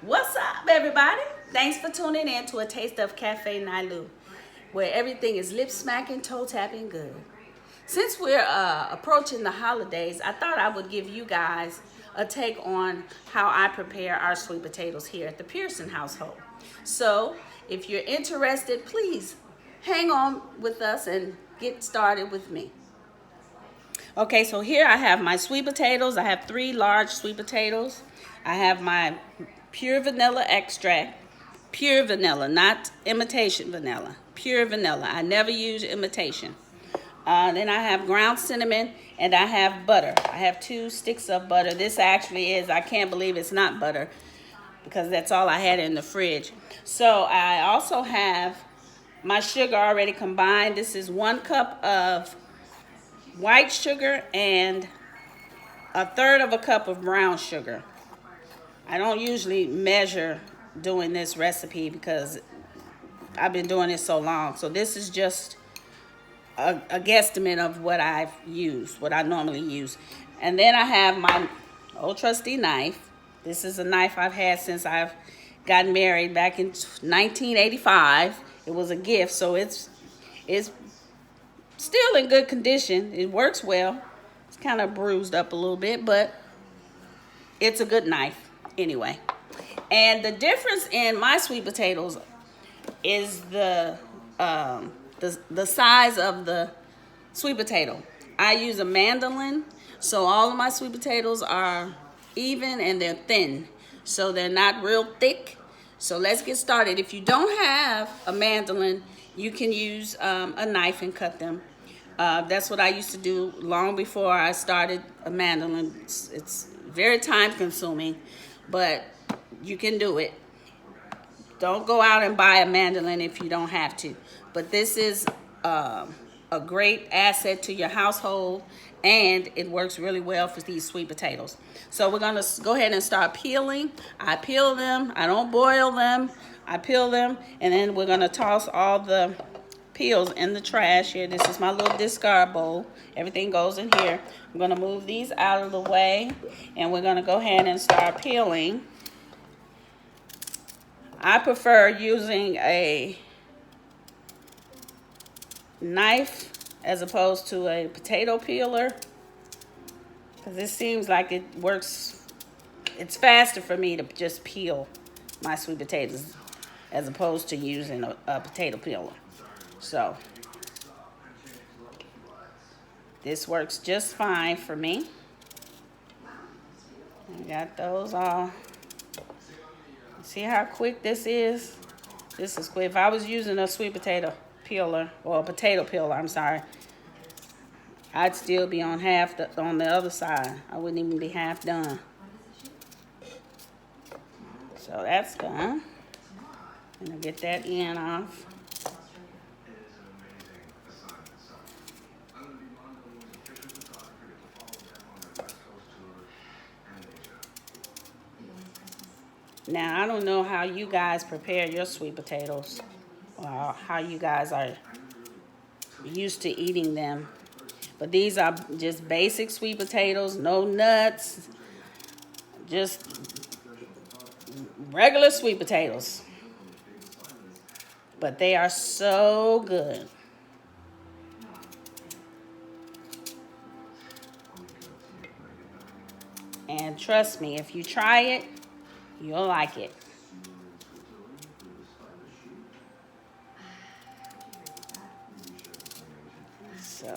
What's up, everybody? Thanks for tuning in to a taste of Cafe Nalu, where everything is lip smacking, toe tapping good. Since we're approaching the holidays, I thought I would give you guys a take on how I prepare our sweet potatoes here at the Pearson household. So, if you're interested, please hang on with us and get started with me. Okay, so here I have my sweet potatoes. I have 3 large sweet potatoes. I have my pure vanilla extract. Pure vanilla, not imitation vanilla. Pure vanilla. I never use imitation. Then I have ground cinnamon and I have butter. I have 2 sticks of butter. This actually is, I can't believe it's not butter because that's all I had in the fridge. So I also have my sugar already combined. This is 1 cup of white sugar and 1/3 of a cup of brown sugar. I don't usually measure doing this recipe because I've been doing it so long. So this is just a guesstimate of what I've used, what I normally use. And then I have my old trusty knife. This is a knife I've had since I've gotten married back in 1985. It was a gift, so it's still in good condition. It works well. It's kind of bruised up a little bit, but it's a good knife anyway. And the difference in my sweet potatoes is the size of the sweet potato. I use a mandolin, so all of my sweet potatoes are even and they're thin, so they're not real thick. So let's get started. If you don't have a mandolin, you can use a knife and cut them. That's what I used to do long before I started a mandolin. It's very time consuming, but you can do it. Don't go out and buy a mandolin if you don't have to. But this is a great asset to your household, and it works really well for these sweet potatoes. So we're going to go ahead and start peeling. I peel them. I don't boil them. I peel them, and then we're going to toss all the peels in the trash here. This is my little discard bowl. Everything goes in here. I'm going to move these out of the way, and we're going to go ahead and start peeling. I prefer using a knife as opposed to a potato peeler because it seems like it works. It's faster for me to just peel my sweet potatoes as opposed to using a potato peeler. So this works just fine for me. I got those all. See how quick this is? This is quick. If I was using a sweet potato peeler, or a potato peeler, I'm sorry, I'd still be on on the other side. I wouldn't even be half done. So that's done. I'm gonna get that end off. Now, I don't know how you guys prepare your sweet potatoes or how you guys are used to eating them. But these are just basic sweet potatoes, no nuts, just regular sweet potatoes. But they are so good. And trust me, if you try it, you'll like it. So,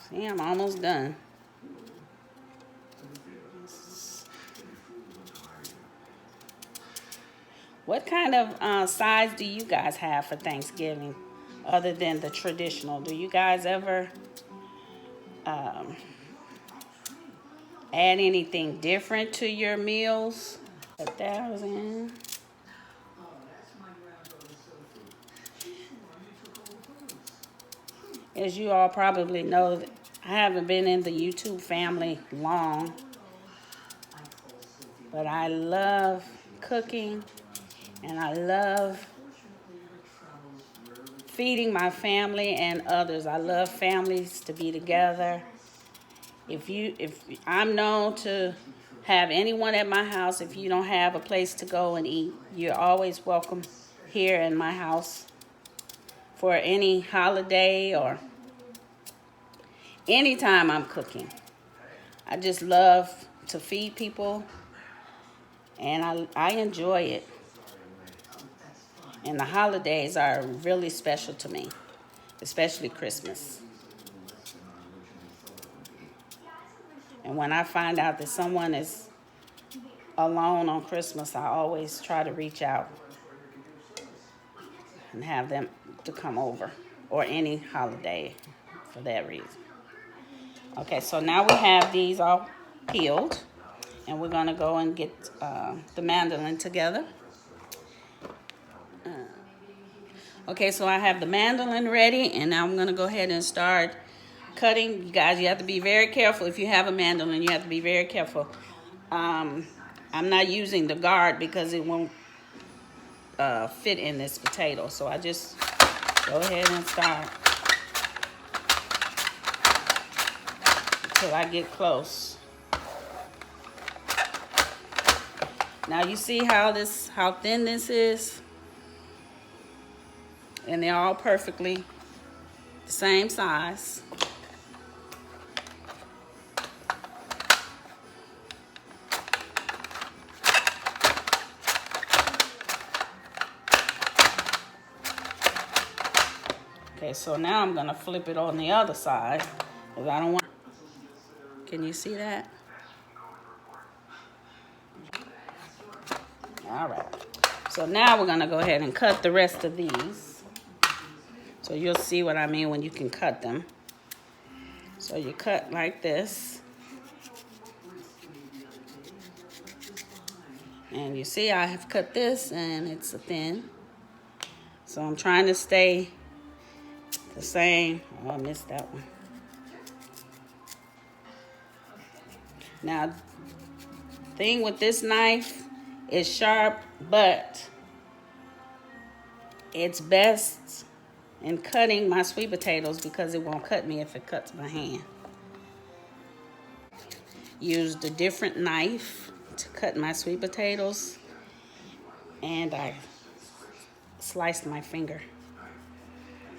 see, I'm almost done. What kind of sides do you guys have for Thanksgiving other than the traditional? Do you guys ever add anything different to your meals? Put that in. As you all probably know, I haven't been in the YouTube family long, but I love cooking and I love feeding my family and others. I love families to be together If I'm known to have anyone at my house, if you don't have a place to go and eat, you're always welcome here in my house for any holiday or anytime I'm cooking. I just love to feed people, and I enjoy it. And the holidays are really special to me, especially Christmas. And when I find out that someone is alone on Christmas, I always try to reach out and have them to come over, or any holiday for that reason. Okay, so now we have these all peeled, and we're going to go and get the mandolin together. Okay, so I have the mandolin ready, and now I'm going to go ahead and start cutting. You guys, you have to be very careful. If you have a mandolin, you have to be very careful. I'm not using the guard because it won't fit in this potato. So I just go ahead and start until I get close. Now you see how thin this is? And they're all perfectly the same size. Okay, so now I'm gonna flip it on the other side because I don't want. Can you see that? All right. So now we're gonna go ahead and cut the rest of these. So you'll see what I mean when you can cut them. So you cut like this. And you see I have cut this and it's a thin. So I'm trying to stay the same. Oh, I missed that one. Now, the thing with this knife is sharp, but it's best in cutting my sweet potatoes because it won't cut me if it cuts my hand. Used a different knife to cut my sweet potatoes, and I sliced my finger.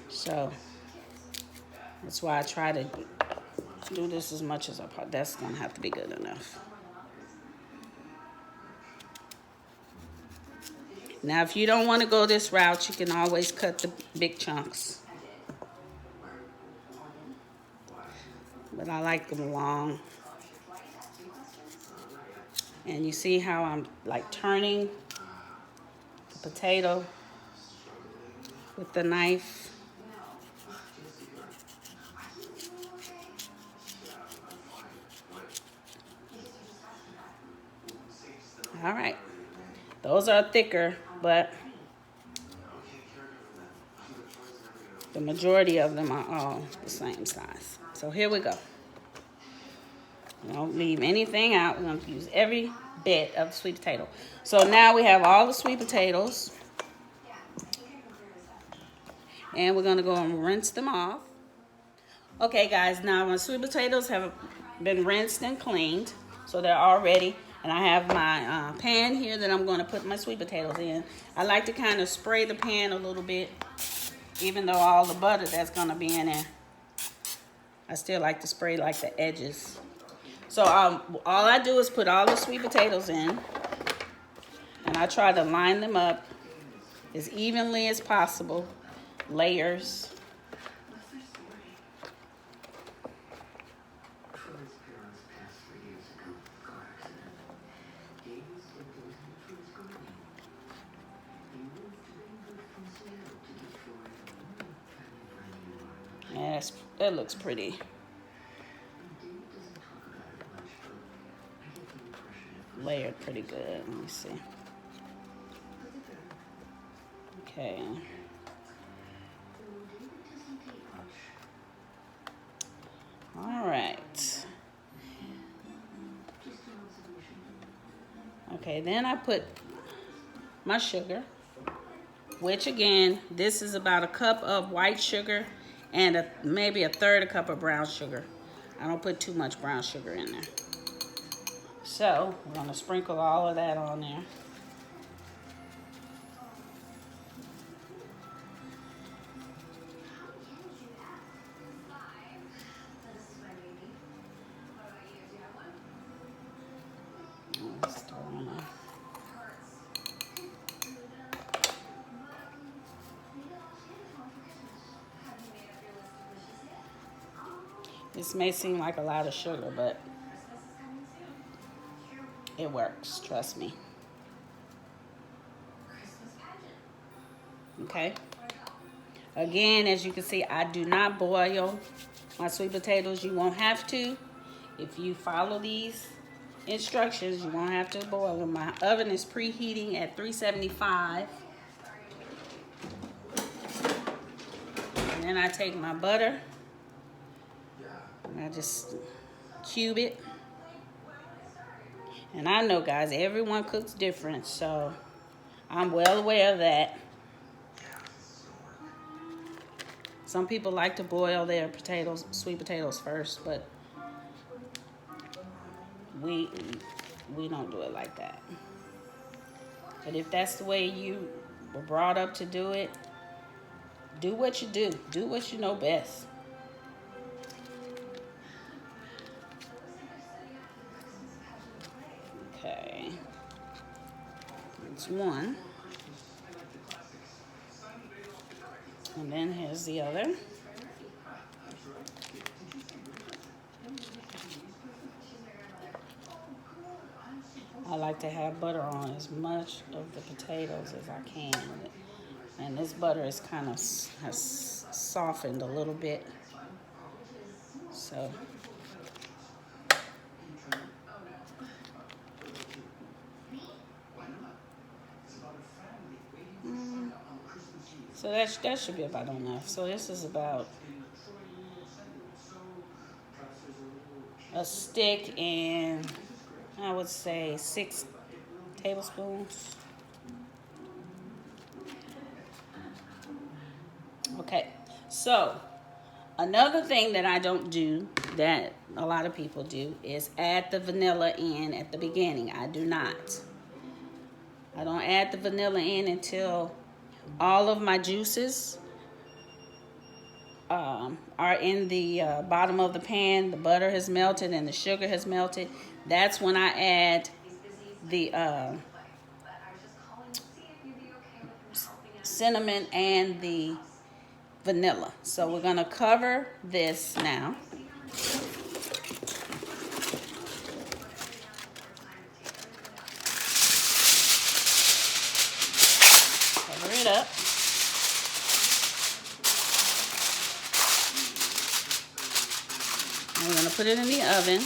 So that's why I try to do this as much as I possibly. That's gonna have to be good enough. Now, if you don't want to go this route, you can always cut the big chunks. But I like them long. And you see how I'm like turning the potato with the knife. All right. Those are thicker, but the majority of them are all the same size. So here we go. Don't leave anything out. We're going to use every bit of sweet potato. So now we have all the sweet potatoes. And we're going to go and rinse them off. Okay, guys, now my sweet potatoes have been rinsed and cleaned. So they're all ready. And I have my pan here that I'm going to put my sweet potatoes in. I like to kind of spray the pan a little bit, even though all the butter that's going to be in there. I still like to spray like the edges. So all I do is put all the sweet potatoes in, and I try to line them up as evenly as possible, layers. Yes, that looks pretty. Layered pretty good. Let me see. Okay. All right. Okay, then I put my sugar, which again, this is about a cup of white sugar and maybe a third a cup of brown sugar. I don't put too much brown sugar in there. So we're gonna sprinkle all of that on there. This may seem like a lot of sugar, but it works, trust me. Okay. Again, as you can see, I do not boil my sweet potatoes. You won't have to. If you follow these instructions, you won't have to boil them. My oven is preheating at 375. And then I take my butter and I just cube it. And I know, guys, everyone cooks different, so I'm well aware of that. Some people like to boil their potatoes, sweet potatoes first, but we don't do it like that. But if that's the way you were brought up to do it, do what you do. Do what you know best. Okay. That's one. And then here's the other. I like to have butter on as much of the potatoes as I can. And this butter is kind of has softened a little bit. So that should be about enough. So this is about a stick and I would say 6 tablespoons. Okay, so another thing that I don't do that a lot of people do is add the vanilla in at the beginning. I do not. I don't add the vanilla in until all of my juices are in the bottom of the pan. The butter has melted and the sugar has melted. That's when I add the cinnamon and the vanilla. So we're going to cover this now. Cover it up. And we're going to put it in the oven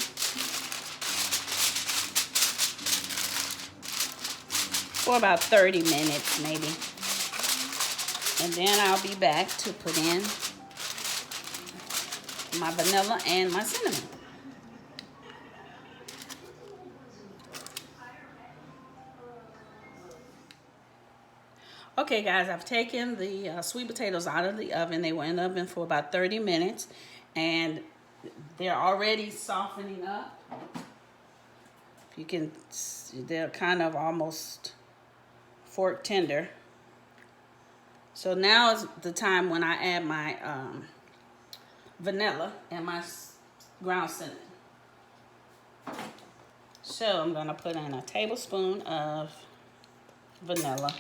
for about 30 minutes maybe. And then I'll be back to put in my vanilla and my cinnamon. Okay, guys, I've taken the sweet potatoes out of the oven. They were in the oven for about 30 minutes, and they're already softening up. You can, they're kind of almost fork tender. So now is the time when I add my vanilla and my ground cinnamon. So I'm going to put in a tablespoon of vanilla.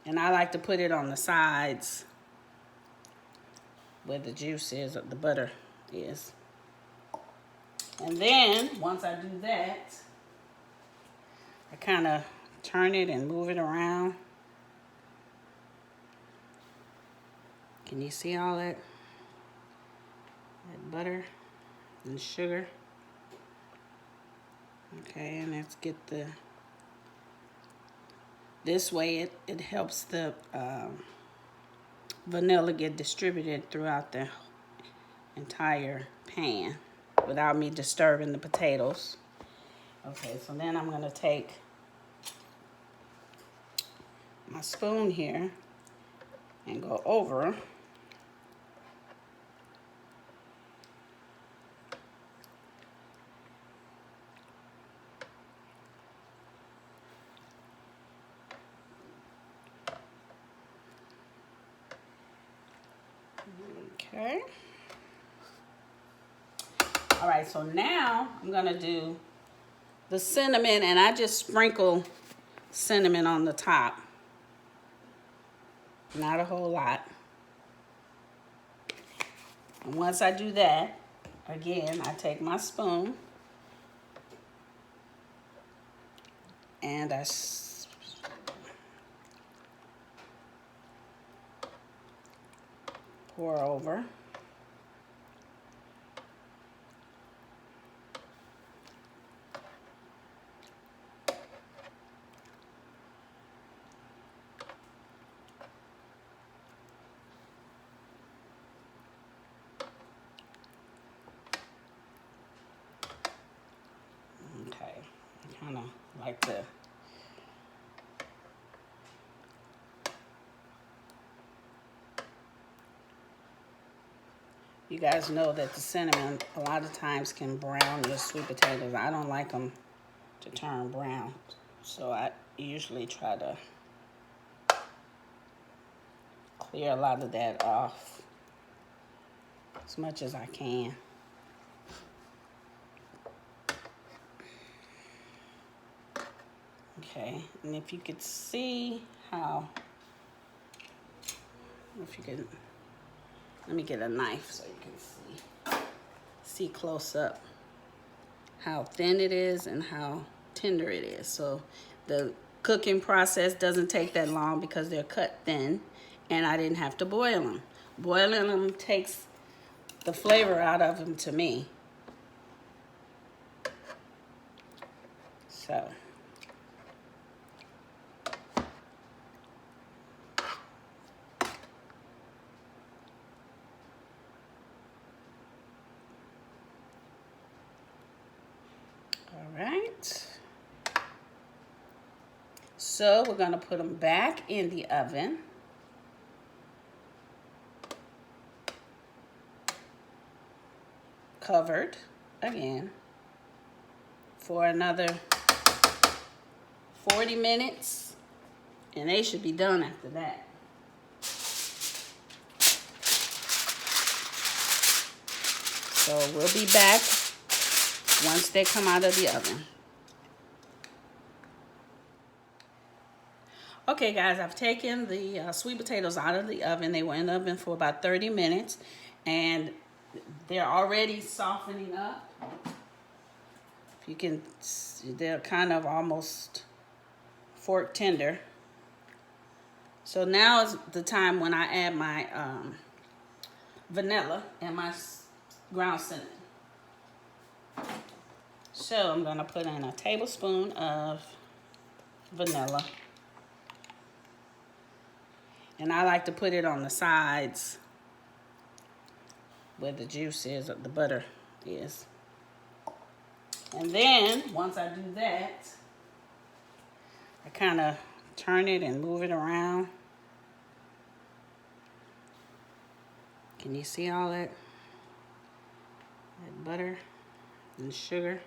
And I like to put it on the sides where the juice is, or the butter is. And then, once I do that, I kind of turn it and move it around. Can you see all that butter and sugar? Okay, and let's get this way it helps the vanilla get distributed throughout the entire pan without me disturbing the potatoes. Okay, so then I'm going to take my spoon here and go over Okay. All right, so now I'm gonna do the cinnamon, and I just sprinkle cinnamon on the top. Not a whole lot. And once I do that, again, I take my spoon and I pour over. Okay, I kind of like to you guys know that the cinnamon a lot of times can brown your sweet potatoes. I don't like them to turn brown, so I usually try to clear a lot of that off as much as I can. Okay, and if you could see how, if you can, let me get a knife so you can see close up how thin it is and how tender it is. So the cooking process doesn't take that long because they're cut thin and I didn't have to boil them. Boiling them takes the flavor out of them to me. So. All right. So we're going to put them back in the oven. Covered again for another 40 minutes, and they should be done after that. So we'll be back once they come out of the oven. Okay guys, I've taken the sweet potatoes out of the oven. They were in the oven for about 30 minutes and they're already softening up. If you can see, they're kind of almost fork tender. So now is the time when I add my vanilla and my ground cinnamon. So I'm gonna put in a tablespoon of vanilla. And I like to put it on the sides where the juice is, or the butter is. And then, once I do that, I kind of turn it and move it around. Can you see all that? That butter and sugar.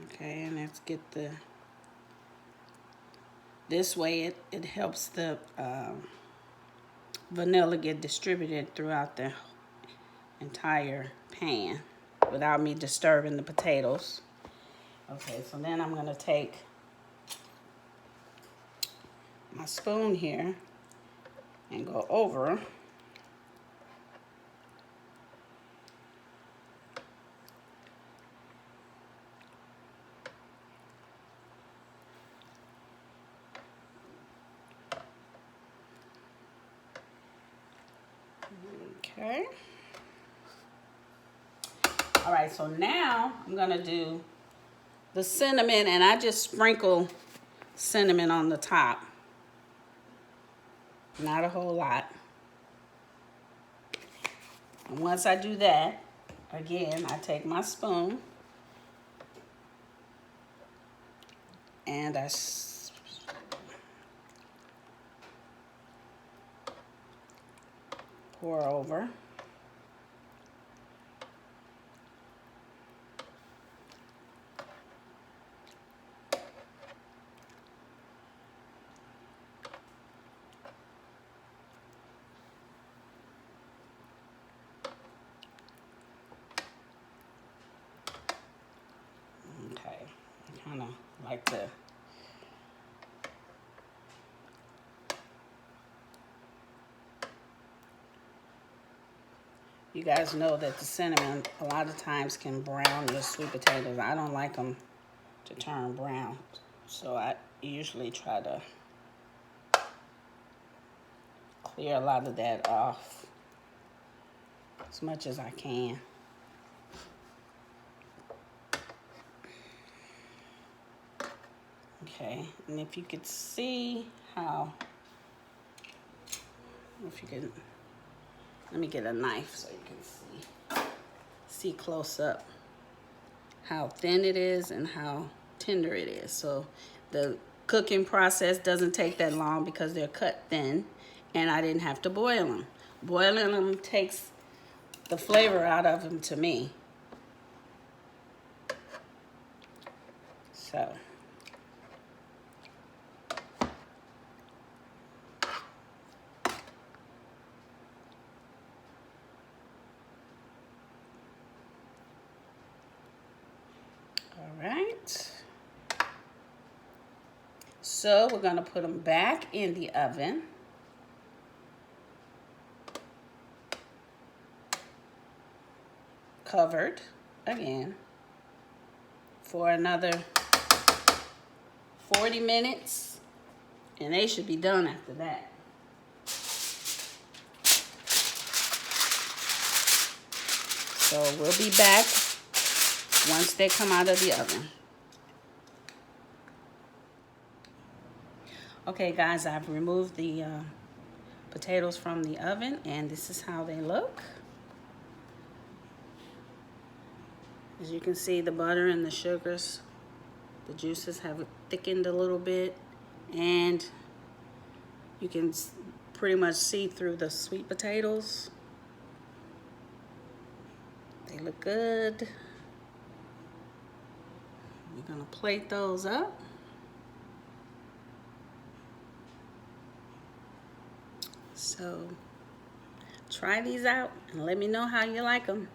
Okay, and let's get the, this way it helps the vanilla get distributed throughout the entire pan without me disturbing the potatoes. Okay, so then I'm gonna take my spoon here and go over. Okay. All right, so now I'm gonna do the cinnamon, and I just sprinkle cinnamon on the top. Not a whole lot. And once I do that, again, I take my spoon and I pour over. like the you guys know that the cinnamon a lot of times can brown your sweet potatoes. I don't like them to turn brown, so I usually try to clear a lot of that off as much as I can. Okay, and if you could see how, if you could, let me get a knife so you can see close up how thin it is and how tender it is. So the cooking process doesn't take that long because they're cut thin, and I didn't have to boil them. Boiling them takes the flavor out of them to me. So all right. So we're gonna put them back in the oven. Covered again for another 40 minutes, and they should be done after that. So we'll be back once they come out of the oven. Okay guys, I've removed the potatoes from the oven, and this is how they look. As you can see, the butter and the sugars, the juices have thickened a little bit, and you can pretty much see through the sweet potatoes. They look good. We're gonna plate those up. So try these out and let me know how you like them.